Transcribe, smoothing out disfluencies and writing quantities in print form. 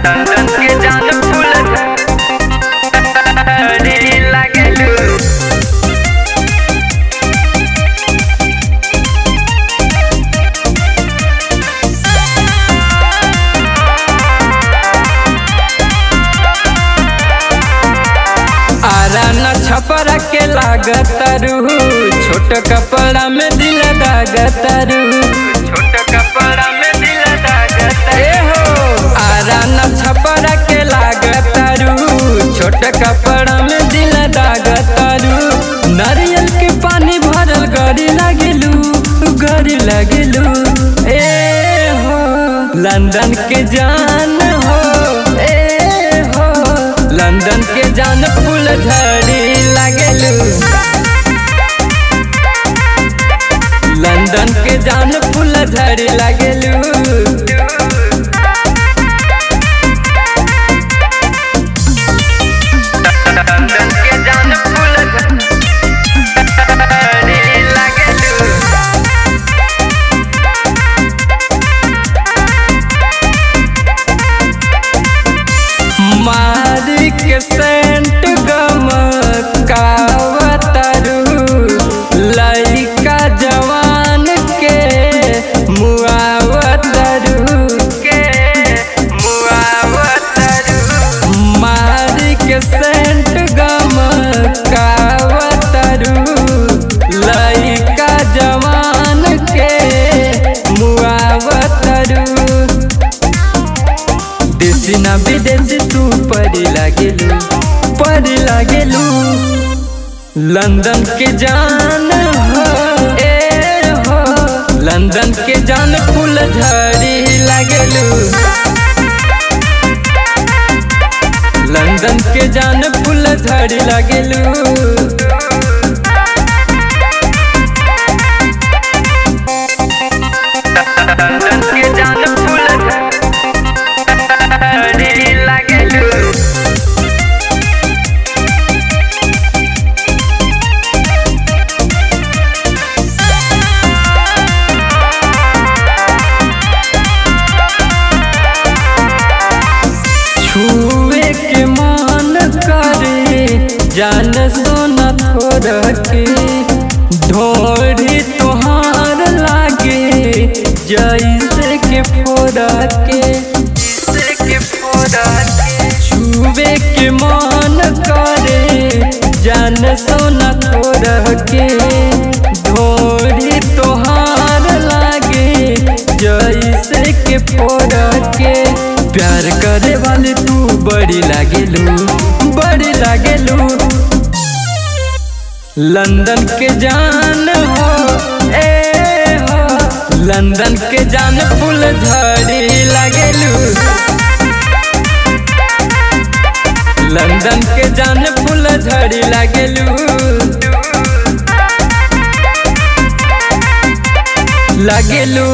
London के जान फूल झड़ी लागेलू। आरा न छपरा के लागतरू, छोट कपड़ा में दिल दागतरू, छोट कपड़ा में दिल दागतरू। आरा न छपरा के लागतरू, छोट कपड़ा में दिल दागतरू। नारियल के पानी भरल गरी लागेलू, गरी लागेलू। ए हो लंदन के जान हो, ए हो लंदन के जान फूल झड़ी लागेलू। लंदन के जान फूल झड़ी लागेलू। लंदन के जान फूल झड़ी लागेलू। मारी के सेंट गमकावतरू, लइका जवान के मुआवतरू, के मुआवतरू। मारी के सेंट गमकावतरू, लइका जवान के मुआवतरू। देसी ना विदेशी तू परी लागेलू, परी लागेलू। लंदन के जान हो, ए हो लंदन के जान फूल झड़ी लागेलू। लंदन के जान फूल झड़ी लागेलू। लंदन के जान फूल झड़ी लागेलू। छुए के मन करे जान सोना थोड़ा के, ढोरी तोहार लागे जैसे के फोड़ा के, छुए के मन करे जान सोना थोड़ा के, ढोरी तोहार लागे जैसे के फोड़ा के। प्यार करे वाली तू बड़ी लागेलू, बड़ी लागेलू। लंदन के जान हो, ए हो लंदन के जान फूल झड़ी लागेलू। लंदन के जान फूल झड़ी लागेलू। लागेलू।